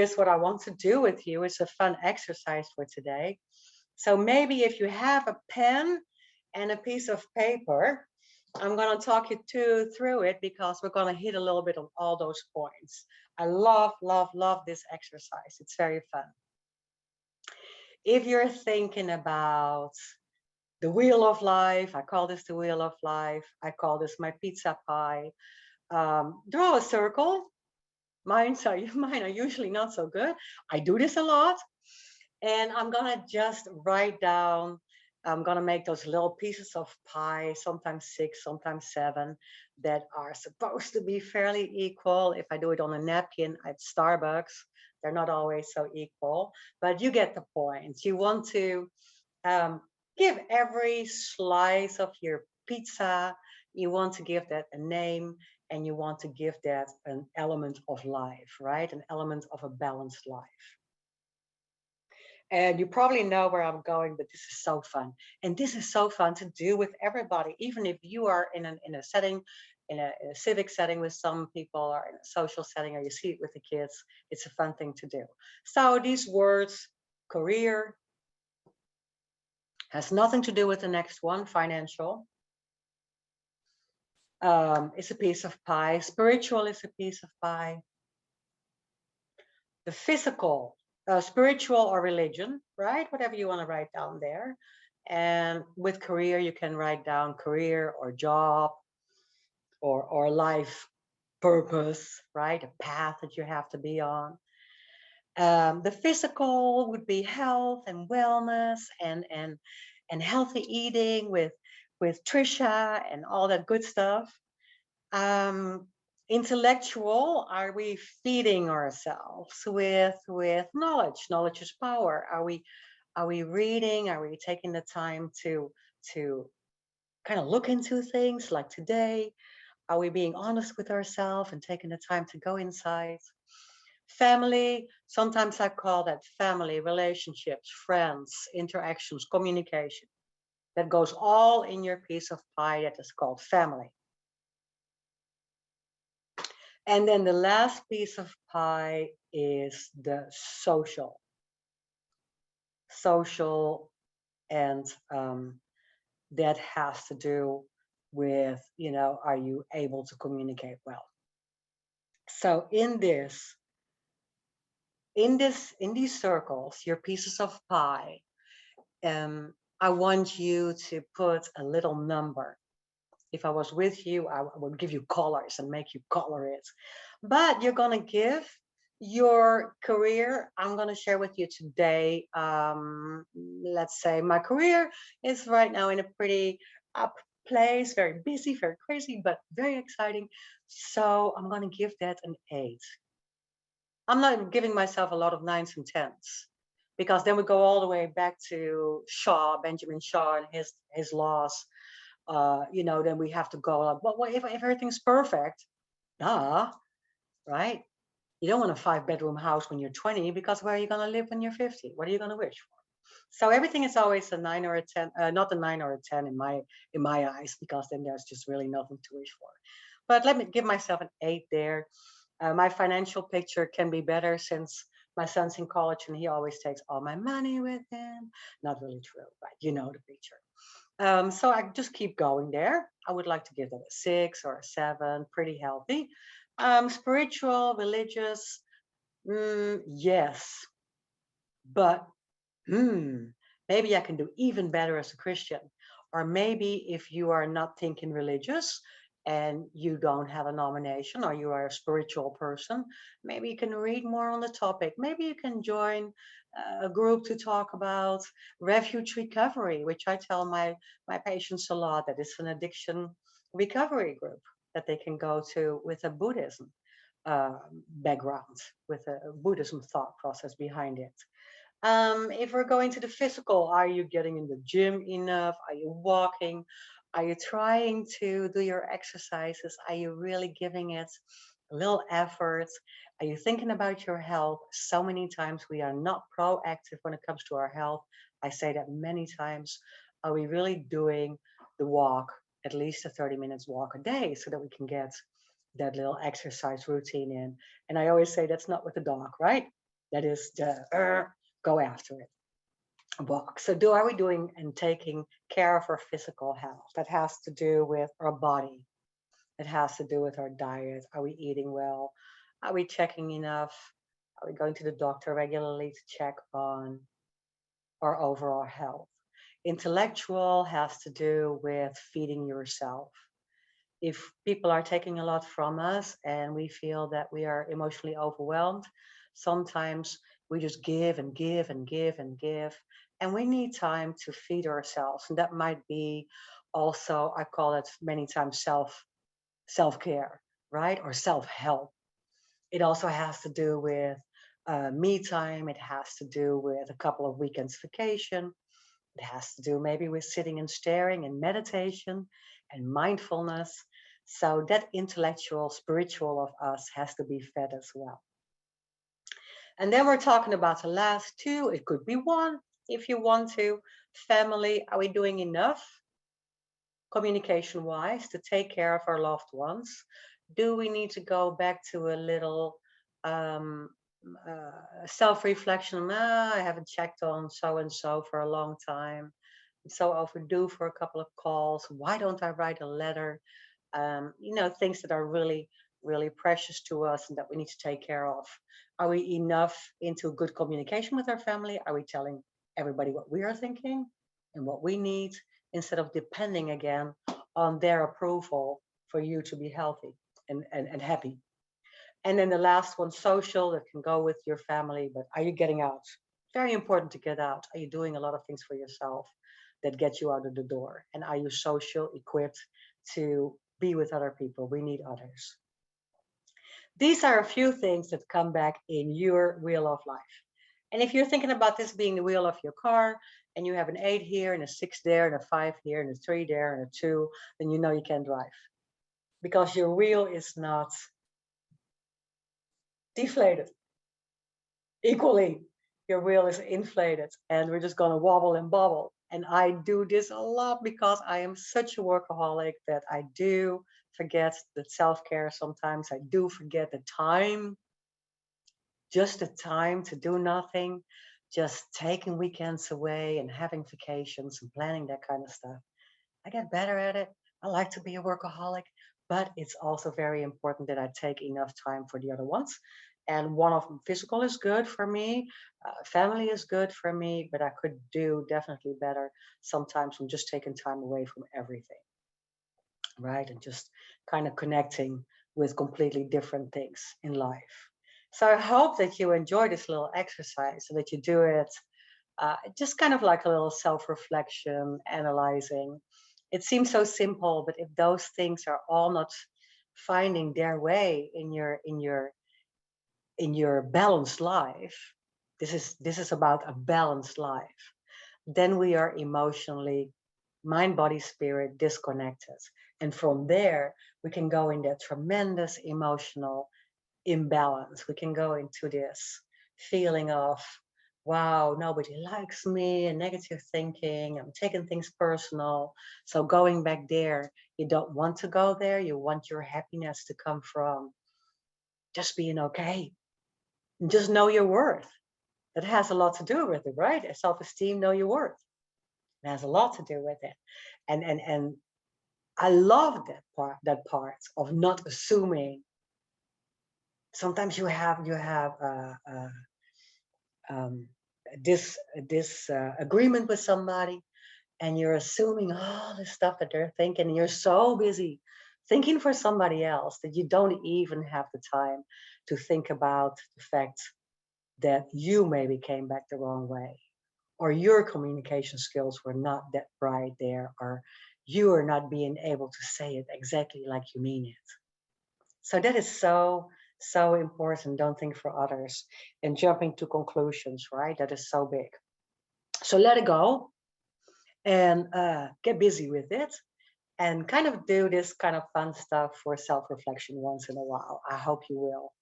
is what I want to do with you. It's a fun exercise for today. So maybe if you have a pen and a piece of paper, I'm going to talk you through it because we're going to hit a little bit of all those points. I love, love, love this exercise. It's very fun. If you're thinking about the wheel of life, I call this the wheel of life. I call this my pizza pie. Draw a circle. Mine are usually not so good. I do this a lot. And I'm gonna just write down, I'm gonna make those little pieces of pie, sometimes 6, sometimes 7, that are supposed to be fairly equal. If I do it on a napkin at Starbucks, they're not always so equal, but you get the point. You want to um, give every slice of your pizza, you want to give that a name, and you want to give that an element of life, right? An element of a balanced life. And you probably know where I'm going, but this is so fun. And this is so fun to do with everybody, even if you are in a setting, in a civic setting with some people, or in a social setting, or you see it with the kids. It's a fun thing to do. So these words, career, has nothing to do with the next one, financial. It's a piece of pie. Spiritual is a piece of pie. The physical, spiritual or religion, right? Whatever you want to write down there. And with career, you can write down career or job or life purpose, right? A path that you have to be on. The physical would be health and wellness and healthy eating with Trisha and all that good stuff. Um, Intellectual, are we feeding ourselves with knowledge? Knowledge is power. Are we reading? Are we taking the time to kind of look into things like today? Are we being honest with ourselves and taking the time to go inside? Family, sometimes I call that family, relationships, friends, interactions, communication. That goes all in your piece of pie that is called family. And then the last piece of pie is the social. Social, and that has to do with, are you able to communicate well? So in these circles, your pieces of pie, I want you to put a little number. If I was with you, I would give you colors and make you color it. But you're going to give your career. I'm going to share with you today. Let's say my career is right now in a pretty up place, very busy, very crazy, but very exciting. So I'm going to give that an 8. I'm not giving myself a lot of 9s and 10s, because then we go all the way back to Benjamin Shaw, and his laws. Then we have to go like, well, if everything's perfect, right? You don't want a 5-bedroom house when you're 20, because where are you going to live when you're 50? What are you going to wish for? So everything is always a 9 or a 10, not a 9 or a 10 in my eyes, because then there's just really nothing to wish for. But let me give myself an 8 there. My financial picture can be better since my son's in college and he always takes all my money with him. Not really true, but you know the picture. So I just keep going there. I would like to give it a 6 or a 7, pretty healthy. Spiritual, religious, yes, but maybe I can do even better as a Christian. Or maybe if you are not thinking religious and you don't have a nomination, or you are a spiritual person, maybe you can read more on the topic. Maybe you can join a group to talk about refuge recovery, which I tell my patients a lot, that it's an addiction recovery group that they can go to with a Buddhism background, with a Buddhism thought process behind it. If we're going to the physical, are you getting in the gym enough? Are you walking? Are you trying to do your exercises? Are you really giving it a little effort? Are you thinking about your health? So many times we are not proactive when it comes to our health. I say that many times. Are we really doing the walk, at least a 30 minutes walk a day, so that we can get that little exercise routine in? And I always say that's not with the dog, right? That is the go after it walk. So are we doing and taking care of our physical health? That has to do with our body. It has to do with our diet. Are we eating well? Are we checking enough? Are we going to the doctor regularly to check on our overall health? Intellectual has to do with feeding yourself. If people are taking a lot from us and we feel that we are emotionally overwhelmed, sometimes we just give and give and give and give. And we need time to feed ourselves. And that might be also, I call it many times self-care, right? Or self-help. It also has to do with me time. It has to do with a couple of weekends vacation. It has to do maybe with sitting and staring and meditation and mindfulness. So that intellectual, spiritual of us has to be fed as well. And then we're talking about the last two. It could be one if you want to. Family, are we doing enough communication wise to take care of our loved ones? Do we need to go back to a little um, self reflection? I haven't checked on so and so for a long time. I'm so overdue for a couple of calls. Why don't I write a letter? Things that are really, really precious to us and that we need to take care of. Are we enough into good communication with our family? Are we telling everybody what we are thinking and what we need instead of depending again on their approval for you to be healthy and happy? And then the last one, social, that can go with your family, but are you getting out? Very important to get out. Are you doing a lot of things for yourself that get you out of the door? And are you social equipped to be with other people? We need others. These are a few things that come back in your wheel of life. And if you're thinking about this being the wheel of your car, and you have an 8 here and a 6 there and a 5 here and a 3 there and a 2, then you know you can't drive because your wheel is not deflated equally. Your wheel is inflated and we're just going to wobble and bobble. And I do this a lot because I am such a workaholic that I do forget the self-care sometimes. I do forget the time, just the time to do nothing, just taking weekends away and having vacations and planning that kind of stuff. I get better at it. I like to be a workaholic, but it's also very important that I take enough time for the other ones. And one of them, physical is good for me, family is good for me, but I could do definitely better sometimes from just taking time away from everything, right? And just kind of connecting with completely different things in life. So I hope that you enjoy this little exercise and that you do it just kind of like a little self-reflection, analyzing. It seems so simple, but if those things are all not finding their way in your balanced life, this is about a balanced life, then we are emotionally, mind, body, spirit disconnected. And from there, we can go in that tremendous emotional imbalance. We can go into this feeling of, wow, nobody likes me, and negative thinking, I'm taking things personal. So going back there, you don't want to go there. You want your happiness to come from just being okay. And just know your worth. That has a lot to do with it, right? Self-esteem, know your worth. It has a lot to do with it. And I love that part of not assuming. Sometimes you have um, this agreement with somebody, and you're assuming all the stuff that they're thinking, and you're so busy thinking for somebody else that you don't even have the time to think about the fact that you maybe came back the wrong way, or your communication skills were not that bright there, or you are not being able to say it exactly like you mean it. So that is so important. Don't think for others and jumping to conclusions, right? That is so big. So let it go and get busy with it and kind of do this kind of fun stuff for self-reflection once in a while. I hope you will.